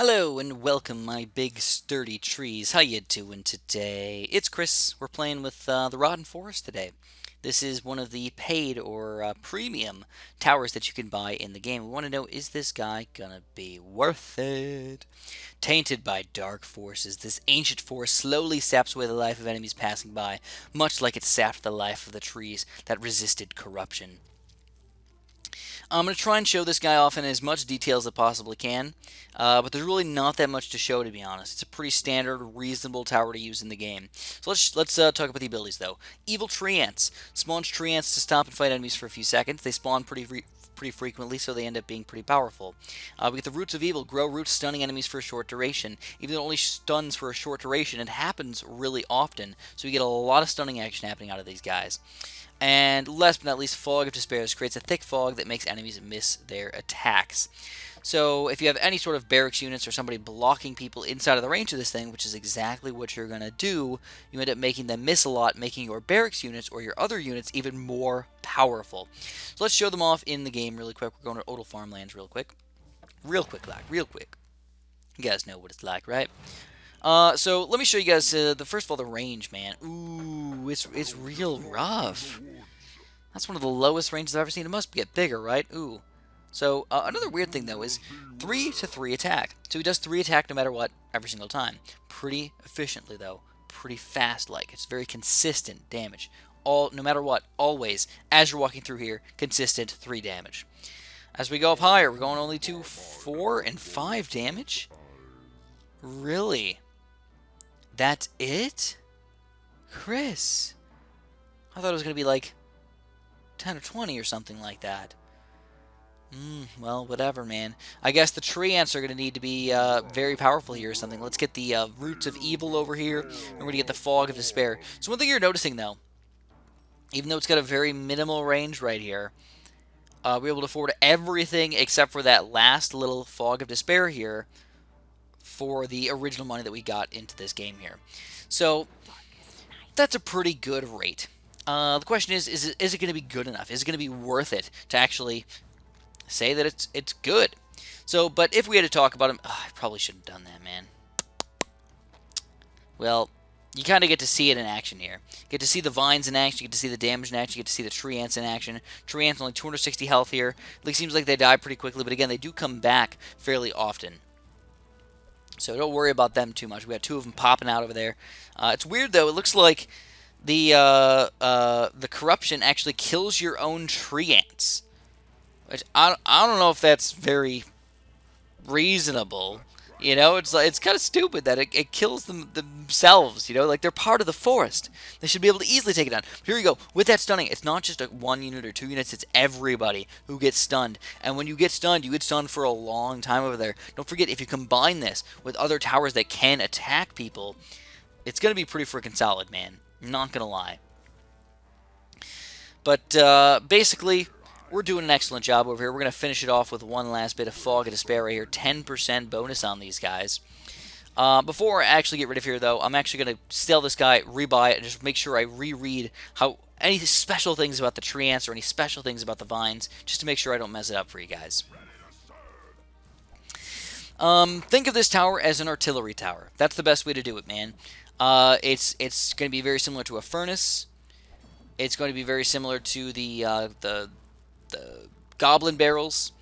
Hello and welcome, my big sturdy trees. How you doing today? It's Chris. We're playing with the Rotten Forest today. This is one of the paid or premium towers that you can buy in the game. We want to know, is this guy gonna be worth it? Tainted by dark forces, this ancient forest slowly saps away the life of enemies passing by, much like it sapped the life of the trees that resisted corruption. I'm going to try and show this guy off in as much detail as I possibly can, but there's really not that much to show, to be honest. It's a pretty standard, reasonable tower to use in the game. So let's talk about the abilities, though. Evil Tree Ants. Spawns tree ants to stop and fight enemies for a few seconds. They spawn pretty frequently, so they end up being pretty powerful. We get the Roots of Evil. Grow roots, stunning enemies for a short duration. Even though it only stuns for a short duration, it happens really often, so we get a lot of stunning action happening out of these guys. And last but not least, Fog of Despair creates a thick fog that makes enemies miss their attacks. So if you have any sort of barracks units or somebody blocking people inside of the range of this thing, which is exactly what you're going to do, you end up making them miss a lot, making your barracks units or your other units even more powerful. So let's show them off in the game really quick. We're going to Odal Farmlands real quick. Real quick. You guys know what it's like, right? So let me show you guys, first of all, the range, man. Ooh, it's real rough. That's one of the lowest ranges I've ever seen. It must get bigger, right? Ooh. So, another weird thing, though, is 3 to 3 attack. So he does 3 attack no matter what, every single time. Pretty efficiently, though. Pretty fast-like. It's very consistent damage. No matter what, always, as you're walking through here, consistent 3 damage. As we go up higher, we're going only to 4 and 5 damage? Really? That's it? Chris? I thought it was going to be like 10 or 20 or something like that. Well, whatever, man. I guess the tree ants are going to need to be very powerful here or something. Let's get the Roots of Evil over here. And we're going to get the Fog of Despair. So one thing you're noticing, though, even though it's got a very minimal range right here, we're able to afford everything except for that last little Fog of Despair here for the original money that we got into this game here. So that's a pretty good rate. The question is it going to be good enough? Is it going to be worth it to actually say that it's good? So, but if we had to talk about him, I probably shouldn't have done that, man. Well, you kind of get to see it in action here. You get to see the vines in action, you get to see the damage in action, you get to see the tree ants in action. Tree ants only 260 health here. It seems like they die pretty quickly, but again, they do come back fairly often. So don't worry about them too much. We got 2 of them popping out over there. It's weird, though. It looks like the corruption actually kills your own tree ants. Which I don't know if that's very reasonable. You know, it's kind of stupid that it kills them themselves. You know, like they're part of the forest. They should be able to easily take it down. Here you go. With that stunning, it's not just 1 unit or 2 units. It's everybody who gets stunned. And when you get stunned for a long time over there. Don't forget, if you combine this with other towers that can attack people, it's going to be pretty freaking solid, man. Not going to lie. But basically, we're doing an excellent job over here. We're going to finish it off with one last bit of Fog of Despair right here. 10% bonus on these guys. Before I actually get rid of here, though, I'm actually going to sell this guy, rebuy it, and just make sure I reread any special things about the tree ants or any special things about the vines, just to make sure I don't mess it up for you guys. Think of this tower as an artillery tower. That's the best way to do it, man. It's going to be very similar to a furnace. It's going to be very similar to the goblin barrels.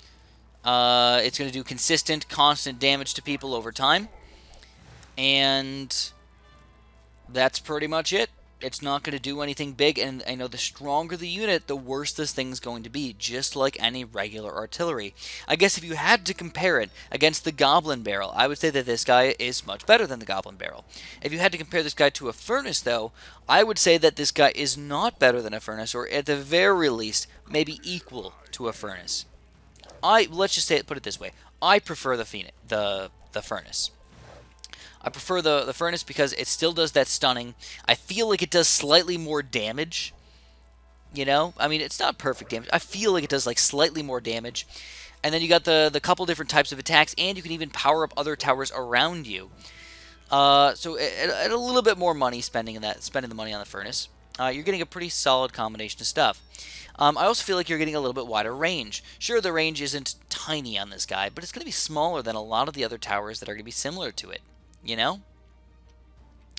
It's going to do consistent, constant damage to people over time. And that's pretty much it. It's not going to do anything big, and I know the stronger the unit, the worse this thing's going to be, just like any regular artillery. I guess if you had to compare it against the goblin barrel, I would say that this guy is much better than the goblin barrel. If you had to compare this guy to a furnace, though, I would say that this guy is not better than a furnace, or at the very least, maybe equal to a furnace. Let's just put it this way. I prefer the furnace. I prefer the furnace because it still does that stunning. I feel like it does slightly more damage. You know? I mean, it's not perfect damage. I feel like it does like slightly more damage. And then you got the couple different types of attacks, and you can even power up other towers around you. So a little bit more money spending the money on the furnace. you're getting a pretty solid combination of stuff. I also feel like you're getting a little bit wider range. Sure, the range isn't tiny on this guy, but it's going to be smaller than a lot of the other towers that are going to be similar to it, you know?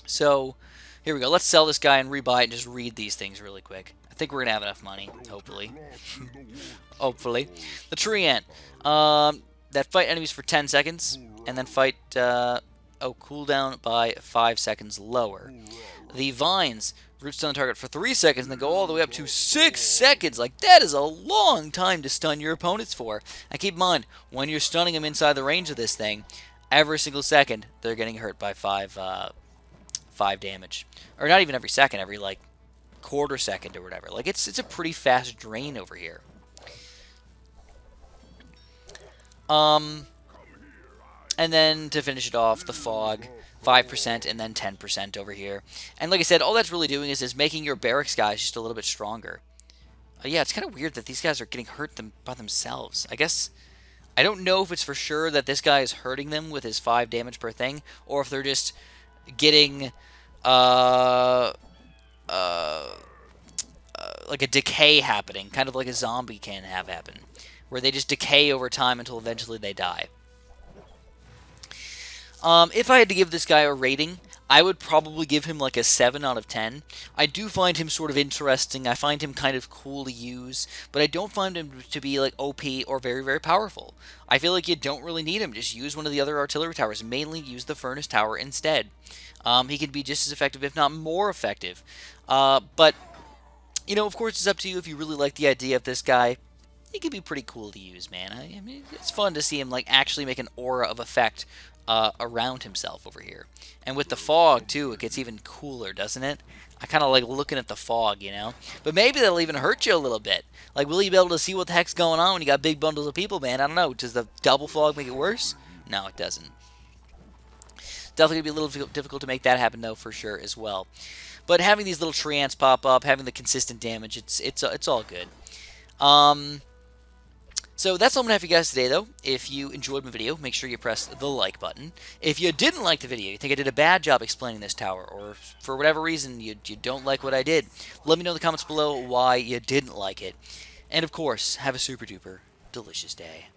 So, here we go. Let's sell this guy and rebuy it and just read these things really quick. I think we're going to have enough money, hopefully. Hopefully. The tree ant. That fight enemies for 10 seconds, and then fight, cooldown by 5 seconds lower. The vines. Root stun the target for 3 seconds and then go all the way up to 6 seconds. Like, that is a long time to stun your opponents for. And keep in mind, when you're stunning them inside the range of this thing, every single second, they're getting hurt by 5 damage. Or not even every second, every, like, quarter second or whatever. Like, it's a pretty fast drain over here. And then, to finish it off, the fog. 5% and then 10% over here. And like I said, all that's really doing is making your barracks guys just a little bit stronger. Yeah, it's kind of weird that these guys are getting hurt by themselves. I guess, I don't know if it's for sure that this guy is hurting them with his 5 damage per thing, or if they're just getting, like a decay happening, kind of like a zombie can have happen, where they just decay over time until eventually they die. If I had to give this guy a rating, I would probably give him like a 7 out of 10. I do find him sort of interesting. I find him kind of cool to use, but I don't find him to be like OP or very, very powerful. I feel like you don't really need him. Just use one of the other artillery towers. Mainly use the furnace tower instead. He can be just as effective, if not more effective. But, you know, of course, it's up to you if you really like the idea of this guy. He can be pretty cool to use, man. I mean, it's fun to see him like actually make an aura of effect around himself over here. And with the fog, too, it gets even cooler, doesn't it? I kind of like looking at the fog, you know? But maybe that'll even hurt you a little bit. Like, will you be able to see what the heck's going on when you got big bundles of people, man? I don't know. Does the double fog make it worse? No, it doesn't. Definitely going to be a little difficult to make that happen, though, for sure, as well. But having these little tree ants pop up, having the consistent damage, it's all good. So that's all I'm going to have for you guys today, though. If you enjoyed my video, make sure you press the like button. If you didn't like the video, you think I did a bad job explaining this tower, or for whatever reason you don't like what I did, let me know in the comments below why you didn't like it. And of course, have a super duper delicious day.